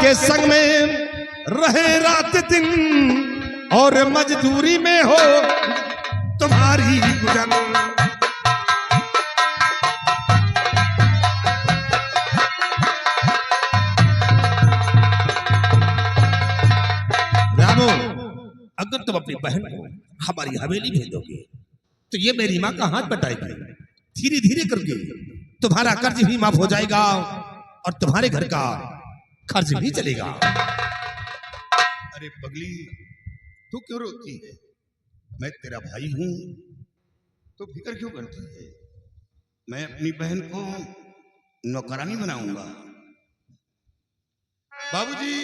के संग में रहे रात दिन और मजदूरी में हो तुम्हारी गुजर। रामू, अगर तुम अपनी बहन को हमारी हवेली भेजोगे तो ये मेरी माँ का हाथ बटाएगी। धीरे धीरे करके तुम्हारा कर्ज भी माफ हो जाएगा और तुम्हारे घर का खर्च भी चलेगा। अरे पगली, तू क्यों रोती है? मैं तेरा भाई हूं, तो फिक्र क्यों करती है? मैं अपनी बहन को नौकरानी बनाऊंगा। बाबूजी,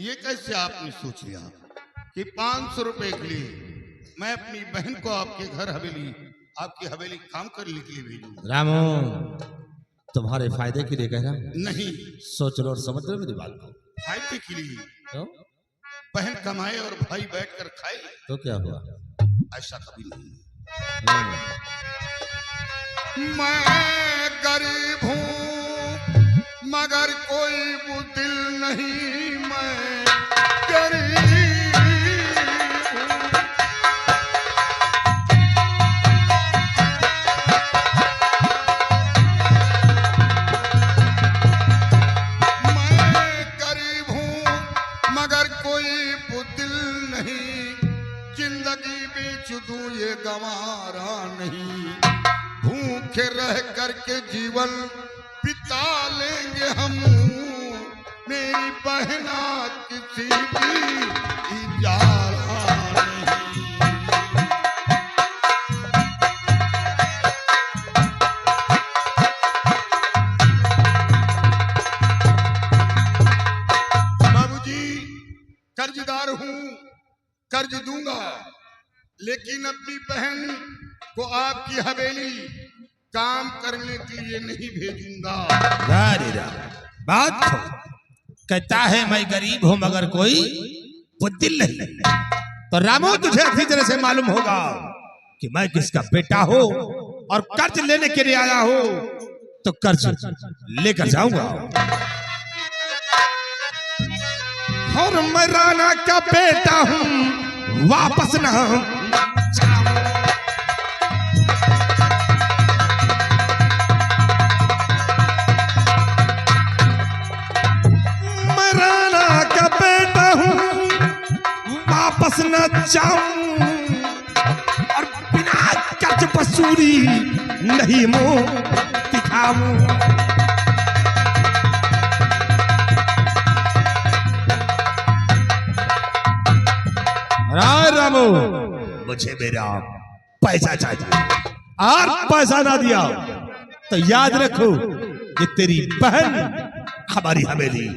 ये कैसे आपने सोच लिया कि 500 रुपए के लिए मैं अपनी बहन को आपके घर आपकी हवेली काम करने के लिए भेजूं? रामू, तुम्हारे फायदे के लिए कह रहा नहीं, सोच लो और समझ लो मेरी बात को। फायदे के लिए? तो? बहन कमाए और भाई बैठकर खाए तो क्या हुआ? ऐसा कभी नहीं। नहीं। मैं गरीब हूं मगर कोई बुदिल नहीं, मैं गरीब हूं। मैं गरीब हूं मगर कोई बुदिल नहीं, जिंदगी बेच दूं ये गंवारा नहीं। भूखे रह करके जीवन बिता लेंगे हम, मेरी बहना किसी की इजारा नहीं। बाबूजी, कर्जदार हूं, कर्ज दूंगा, लेकिन अपनी बहन को आपकी हवेली काम करने के लिए नहीं भेजूंगा। बात कहता है मैं गरीब हूं मगर कोई बुद्धिल नहीं। तो रामू, तुझे अच्छी तरह से मालूम होगा कि मैं किसका बेटा हो और कर्ज लेने के लिए आया हो, तो कर्ज लेकर जाऊंगा। और मैं राणा का बेटा हूं, वापस ना वापस न जाऊं और बिना कर्ज वसूली नहीं मुंह दिखाऊं। रामू, मुझे मेरा पैसा चाहिए और पैसा ना दिया तो याद रखो कि तेरी बहन हमारी हवेली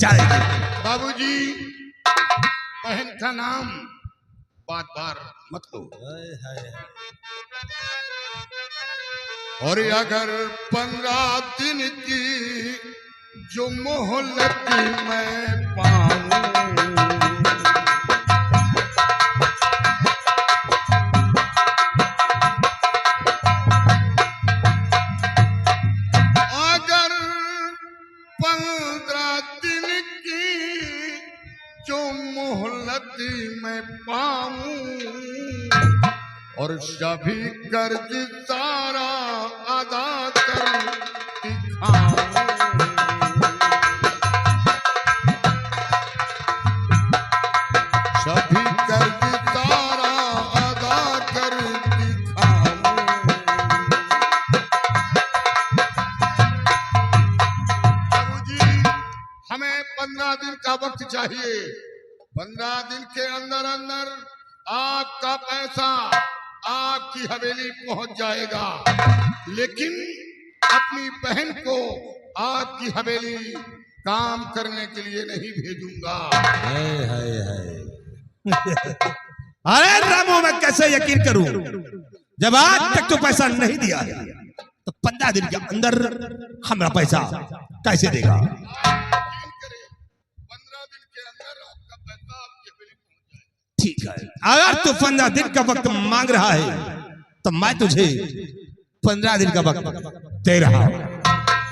जाएगी। बाबूजी, बहन का नाम बात बार मत लो। और अगर 15 दिन की जो मोहलत मैं पाऊं, अगर 15 दिन की जो मोहलत मैं पाऊं और सभी कर्ज सारा अदा कर दिखाऊं, सभी कर्ज सारा अदा कर दिखाऊं। बाबूजी, हमें 15 दिन का वक्त चाहिए। 15 दिन के अंदर अंदर आपका पैसा आपकी हवेली पहुंच जाएगा, लेकिन अपनी बहन को आपकी हवेली काम करने के लिए नहीं भेजूंगा। अरे रामू, मैं कैसे यकीन करूं जब आज तक तो पैसा नहीं दिया है, तो 15 दिन के अंदर हमारा पैसा कैसे देगा? 15 दिन के अंदर आपका पैसा आपकी हवेली पहुंच जाएगा। ठीक है, अगर तू 15 दिन का वक्त मांग रहा है तो मैं तुझे 15 दिन का वक्त दे रहा हूं,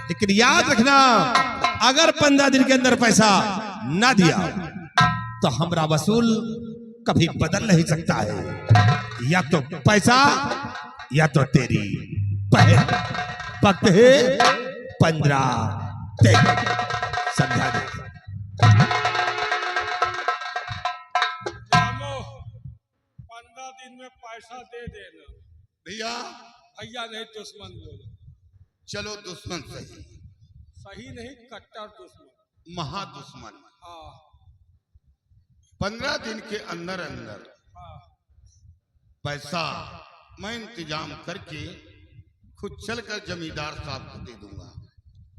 लेकिन याद रखना अगर 15 दिन के अंदर पैसा ना दिया तो हमरा वसूल कभी बदल नहीं सकता है। या तो पैसा या तो तेरी पहल। वक्त है 15 दिन। समझा दे। जामो 15 दिन में पैसा दे देना। भैया भैया नहीं दुश्मन बोलो। चलो दुश्मन सही, सही नहीं कट्टर दुश्मन। महादुश्मन। हाँ 15 दिन के अंदर अंदर हाँ पैसा मैं इंतजाम करके खुद चलकर जमींदार साहब को दे दूंगा।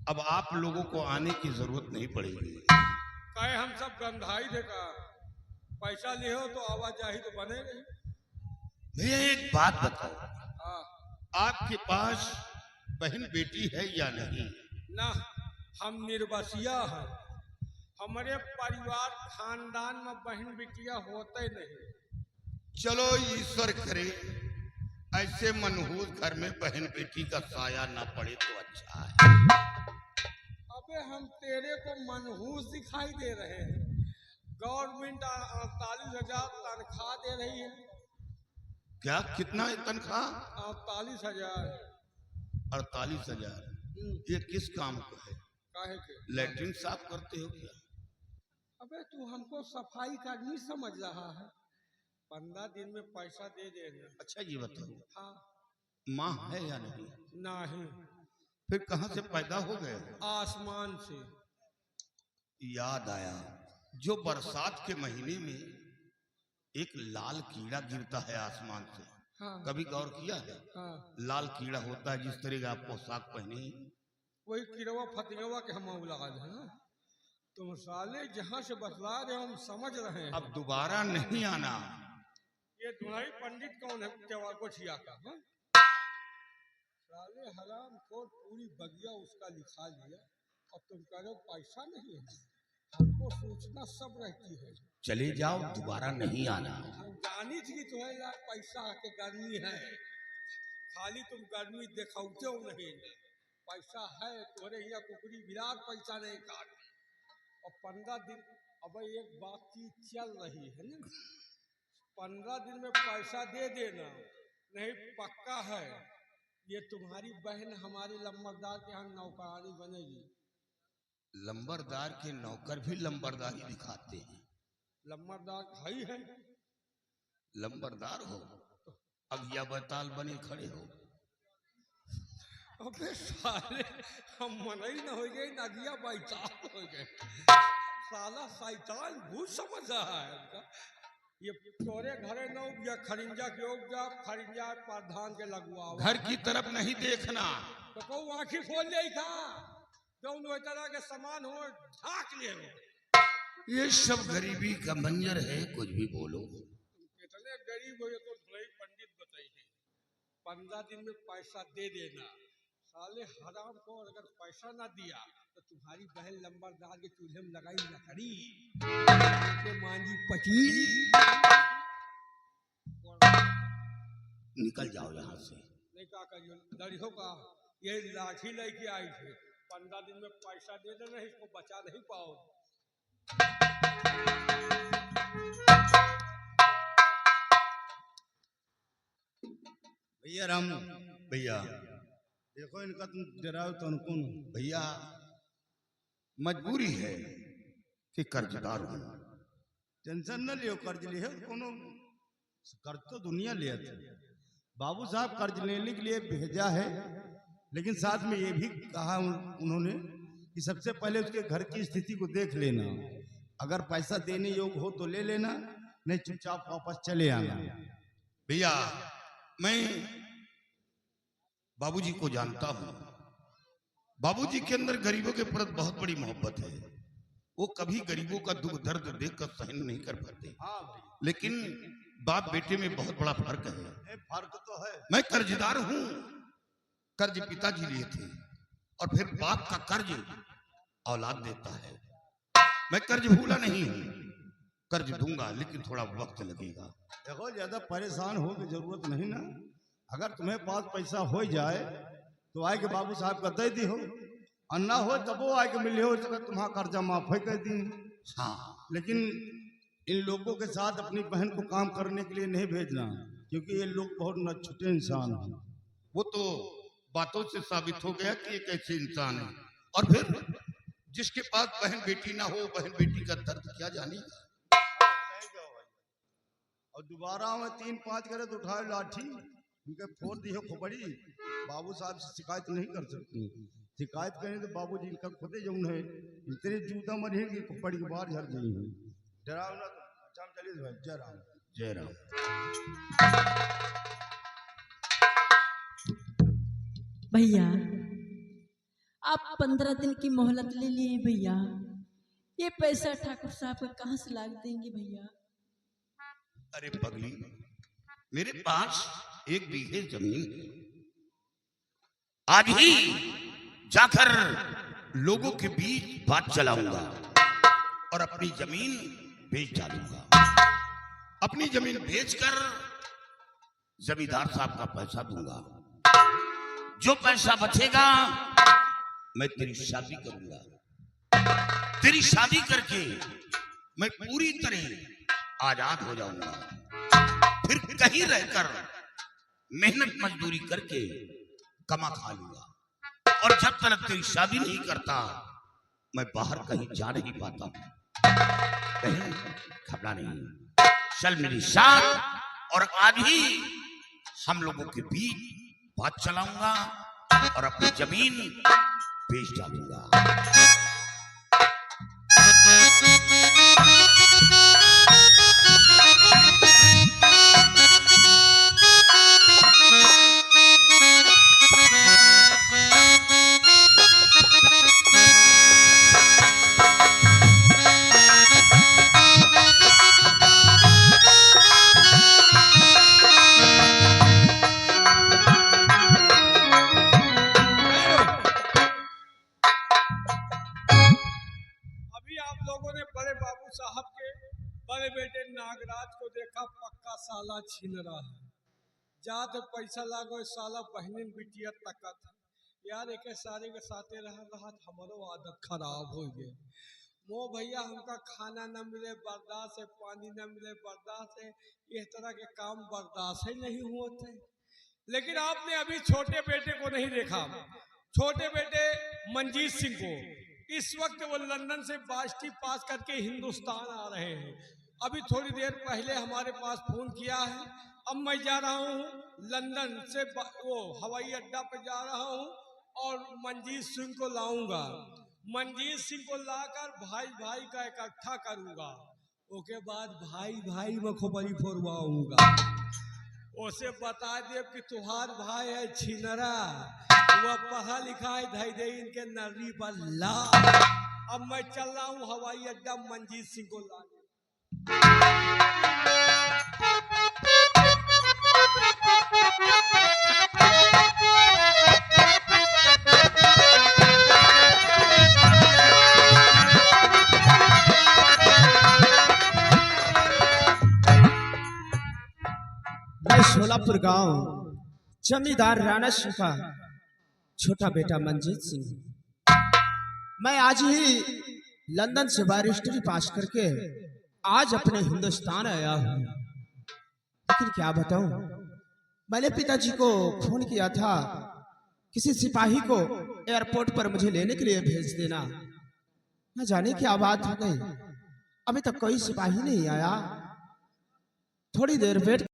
अब आप लोगों को आने की जरूरत नहीं पड़ेगी। कहे हम सब गंधाई देगा। पैसा ले हो तो आवाजाही तो बने नहीं। भैया एक बात बताओ, हाँ आपके पास बहन बेटी है या नहीं? ना हम निर्बसिया हैं। हमारे परिवार खानदान में बहन बेटिया होते नहीं। चलो ईश्वर करे ऐसे मनहूस घर में बहन बेटी का साया ना पड़े तो अच्छा है। अबे हम तेरे को मनहूस दिखाई दे रहे हैं। गवर्नमेंट 48,000 तनख्वाह दे रही है। क्या कितना है तनख्वाह? 48,000। 48,000। ये किस काम को है? काहे के? लैट्रिन साफ करते हो क्या? अबे तू हमको सफाई कर्मी समझ रहा है। 15 दिन में पैसा दे देना। अच्छा ये बताओ, हाँ माँ है या नहीं? नहीं। फिर कहाँ से पैदा हो गए? आसमान से। याद आया, जो बरसात के महीने में एक लाल कीड़ा गिरता है आसमान से, हाँ कभी गौर किया है? हाँ लाल कीड़ा होता है जिस तरह का आप पोशाक पहने, वही किरवा फतिंगवा के हम औलाद हैं। तुम साले जहाँ से बतला रहे हो हम समझ रहे हैं। अब दोबारा नहीं आना। ये दुहाई पंडित कौन है त्योहार को छिया का? हाँ? साले हराम को पूरी बगिया उसका लिखा लिया और तुम कह रहे हो पैसा नहीं है। हमको सूचना सब रहती है। चले जाओ, दोबारा नहीं आना। हम जानी थी तो है यार पैसा के गर्मी है। खाली तुम गर्मी दिखाते हो नहीं। पैसा है तुम्हारे यहाँ कुकड़ी विराट पैसा नहीं काट। और 15 दिन अब एक बातचीत चल रही है ना। 15 दिन में पैसा दे देना नहीं पक्का है। ये तुम्हारी बहन हमारे लंबरदार के यहाँ नौकरानी बनेगी। लंबरदार के नौकर भी लंबरदारी दिखाते हैं। लंबरदार भाई है। लंबरदार हो अगिया बताल बने खड़े हो। अबे साले हम मनई न हो गए नगिया बैताल हो गए। साला शैतान भूत समझ रहा है इनका। ये तोरे घरे न या खरिंजा के उपजा खरिंजा प्रधान के लगवाओ। घर की तरफ नहीं देखना। तो को आँखी खोल ले था जौन वो तरह के सामान हो ढाक ले हो। ये सब गरीबी का मंजर है, कुछ भी बोलो। कितने गरीब हो ये तो भले पंडित बताइए। 15 दिन में पैसा दे देना। साले हराम को अगर पैसा ना दिया तो तुम्हारी बहन लंबरदार के चूल्हे में लगाई लकड़ी के मांझी पची। निकल जाओ यहाँ से। नहीं क्या करियो लड़ियों का ये लाठी लेके आई थी। 15 दिन में पैसा दे देना, इसको बचा नहीं पाओ। भैया राम, भैया देखो इनका तुम डराओ तो उनको भैया मजबूरी है कि कर्जदार हूँ। टेंशन न लियो, कर्ज लियो कोनो कर्ज तो दुनिया लिया था। बाबू साहब कर्ज लेने के लिए भेजा है, लेकिन साथ में ये भी कहा उन्होंने कि सबसे पहले उसके घर की स्थिति को देख लेना। अगर पैसा देने योग्य हो तो ले लेना, नहीं चुपचाप वापस चले आना। भैया मैं बाबूजी को जानता हूँ। बाबूजी के अंदर गरीबों के प्रति बहुत बड़ी मोहब्बत है। वो कभी गरीबों का दुख दर्द देखकर सहन नहीं कर पाते। लेकिन बाप बेटे में बहुत बड़ा फर्क है। फर्क तो है। मैं कर्जदार हूँ। कर्ज पिताजी लिए थे और फिर बाप का कर्ज औलाद देता है। मैं कर्ज भूला नहीं हूँ, कर्ज दूंगा लेकिन थोड़ा वक्त लगेगा। देखो ज्यादा परेशान हो की जरूरत नहीं ना। अगर तुम्हें पास पैसा हो जाए तो आए के बाबू साहब का दे दी हो, और ना हो तब वो आए के मिले हो तुम्हारा कर्जा माफ कर दी। हाँ, लेकिन इन लोगों के साथ अपनी बहन को काम करने के लिए नहीं भेजना, क्योंकि ये लोग बहुत नछुटे इंसान हैं। वो तो बातों से साबित हो गया कि एक ऐसे इंसान है। और फिर जिसके पास बहन बेटी ना हो, बहन बेटी का दर्द क्या जानेगा। और दोबारा में 3-5 करे तो उठाए लाठी, उनके फोड़ दी हो खोपड़ी। बाबू साहब से शिकायत नहीं कर सकती, शिकायत करें तो बाबूजी इनका खुदे जौन है इतने जूता मरे कि खोपड़ी के बाहर झड़ गई है। डराओ ना तो अच्छा हम चलिए भाई। जय राम। जय राम। भैया आप 15 दिन की मोहलत ले लिए भैया, ये पैसा ठाकुर साहब का कहाँ से लाग देंगे भैया? अरे पगली, मेरे पास 1 बीघे जमीन है। आज ही जाकर लोगों के बीच बात चलाऊंगा और अपनी जमीन बेच डालूंगा। अपनी जमीन बेचकर जमींदार साहब का पैसा दूंगा। जो पैसा बचेगा मैं तेरी शादी करूंगा। तेरी शादी करके मैं पूरी तरह आजाद हो जाऊंगा। फिर कहीं रहकर मेहनत मजदूरी करके कमा खा लूंगा। और जब तक तेरी शादी नहीं करता मैं बाहर कहीं जा नहीं पाता हूं। बहन घबरा नहीं, चल मेरी साथ और आज ही हम लोगों के बीच बात चलाऊंगा और अपनी जमीन बेच डालूंगा। साहब के बड़े बेटे नागराज को देखा, पक्का साला छीन रहा है। जात पैसा लागो साला बहनिन बिटिया तकत यार, एक सारे के साथे रहा हमारो आदत खराब हो गए। मो भैया हमका खाना न मिले बर्दाश्त है, पानी न मिले बर्दाश्त है, इस तरह के काम बर्दाश्त ही नहीं होते। लेकिन आपने अभी छोटे बेटे को नहीं देखा, छोटे बेटे मंजीत सिंह को। इस वक्त वो लंदन से बास्टी पास करके हिंदुस्तान आ रहे हैं। अभी थोड़ी देर पहले हमारे पास फोन किया है। अब मैं जा रहा हूँ लंदन से, वो हवाई अड्डा पर जा रहा हूँ और मंजीत सिंह को लाऊंगा। मंजीत सिंह को लाकर भाई भाई का इकट्ठा करूंगा, उसके बाद भाई भाई में खोपड़ी फोड़वाऊंगा। उसे बता दे कि तुहार भाई है छिनरा, वह पढ़ा लिखा है, धई दे इनके नर्री पर ला। अब मैं चल रहा हूँ हवाई अड्डा मंजीत सिंह को लाने। मैं सोलापुर गांव जमींदार राणा सिंह का छोटा बेटा मंजीत सिंह। मैं आज ही लंदन से बैरिस्टरी पास करके आज अपने हिंदुस्तान आया हूँ। लेकिन क्या बताऊं, मैंने पिताजी को फोन किया था किसी सिपाही को एयरपोर्ट पर मुझे लेने के लिए भेज देना। न जाने क्या बात हो गई, अभी तक कोई सिपाही नहीं आया। थोड़ी देर वेट